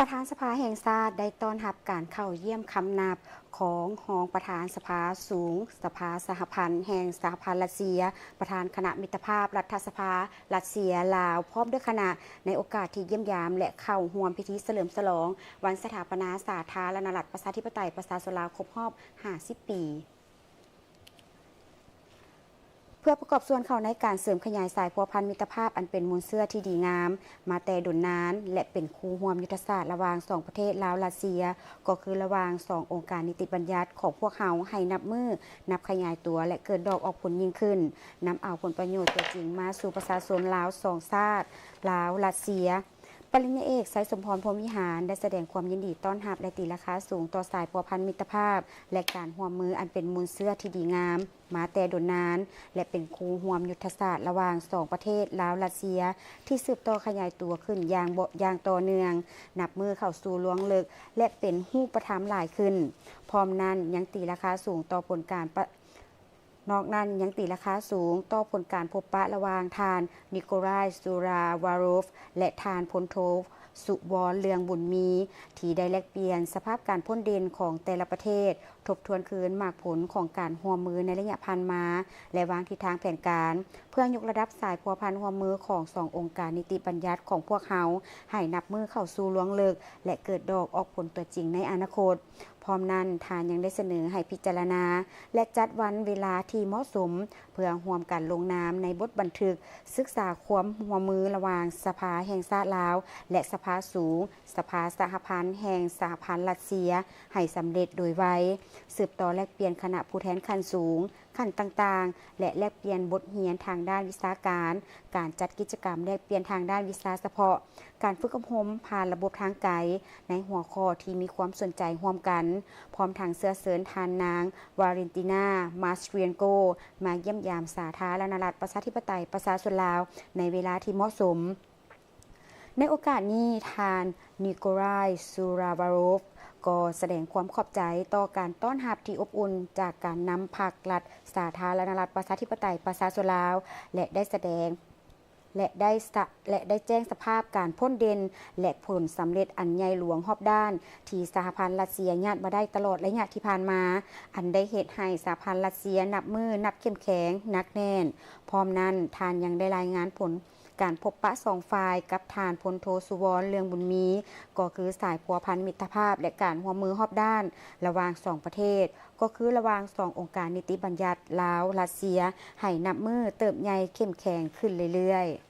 ประธานสภาแห่งชาติได้ต้อนรับการเข้าเยี่ยมคำนับของรองประธานสภาสูงสภาสหพันธ์แห่งสหพันธ์รัสเซียประธานคณะมิตรภาพรัฐสภารัสเซียลาวพร้อมด้วยคณะในโอกาสที่เยี่ยมยามและเข้าร่วมพิธีเฉลิมฉลองวันสถาปนาสาธารณรัฐประชาธิปไตยประชาชนลาวครบรอบ50 ปีเพื่อประกอบส่วนเข้าในการเสริมขยายสายพัวพันมิตรภาพอันเป็นมูลเสื้อที่ดีงามมาแต่ดุนนานและเป็นคู่ร่วมยุทธศาสตร์ระหว่างสองประเทศลาวรัสเซียก็คือระหว่างสององค์การนิติบัญญัติของพวกเขาให้นับมือนับขยายตัวและเกิดดอกออกผลยิ่งขึ้นนำเอาผลประโยชน์ตัวจริงมาสู่ประชาชนลาวสองชาติลาวรัสเซียปริญญาเอกไซสมพรพรหมวิหารได้แสดงความยินดีต้อนรับและตีราคาสูงต่อสายพัวพันมิตรภาพและการร่วมมืออันเป็นมูลเสื้อที่ดีงามมาแต่ดนนานและเป็นคู่ร่วมยุทธศาสตร์ระหว่างสองประเทศลาวรัสเซียที่สืบต่อขยายตัวขึ้นอย่างต่อเนื่องนับมือเข้าสู่ล่วงลึกและเป็นรูปธรรมหลายขึ้นพร้อมนั้นยังตีราคาสูงต่อผลการนอกนั้นยังตีราคาสูงต่อผลการพบปะระหว่างทานนิโคลายซูราวารอฟและทานพลโทสุวรรณเลืองบุญมีที่ได้แลกเปลี่ยนสภาพการพ้นเด่นของแต่ละประเทศทบทวนคืนหมากผลของการร่วมมือในระยะผ่านมาและวางทิศทางแผนการเพื่อยกระดับสายพัวพันร่วมมือของสององค์การนิติบัญญัติของพวกเขาให้นับมือเข้าสู่ล่วงลึกและเกิดดอกออกผลตัวจริงในอนาคตพร้อมนั้นทานยังได้เสนอให้พิจารณาและจัดวันเวลาที่เหมาะสมเพื่อร่วมกันลงนามในบทบันทึกศึกษาความร่วมมือระหว่างสภาแห่งชาติลาวและสภาสูงสภาสหพันธ์แห่งสหพันธ์รัสเซียให้สำเร็จโดยไวสืบต่อแลกเปลี่ยนคณะผู้แทนขั้นสูงขั้นต่างๆและแลกเปลี่ยนบทเรียนทางด้านวิชาการการจัดกิจกรรมแลกเปลี่ยนทางด้านวิชาเฉพาะการฝึกอบรมผ่านระบบทางไกลในหัวข้อที่มีความสนใจร่วมกันพร้อมทางเสื้อเสริญทานนางวาเลนตินามาสเตรียนโกมาเยี่ยมยามสาธารณรัฐประชาธิปไตยประชาชนลาวในเวลาที่เหมาะสมในโอกาสนี้ทานนิโคลายซูราวารอฟก็แสดงความขอบใจต่อการต้อนรับที่อบอุ่นจากการนำพรรครัฐสาธารณรัฐประชาธิปไตยประชาชนลาวและได้แจ้งสภาพการพ้นเด่นและผลสำเร็จอันใหญ่หลวงรอบด้านที่สหพันธ์รัสเซียญาติมาได้ตลอดระยะที่ผ่านมาอันได้เหตุให้สหพันธ์รัสเซียนับมือนับเข้มแข็งนักแน่นพร้อมนั้นทานยังได้รายงานผลการพบปะสองฝ่ายกับทานพลโทสุวรรณเลืองบุญมีก็คือสายพัวพันมิตรภาพและการร่วมมือรอบด้านระหว่างสองประเทศก็คือระหว่างสององค์การนิติบัญญัติลาวรัสเซียให้นับมือเติบใหญ่เข้มแข็งขึ้นเรื่อยๆ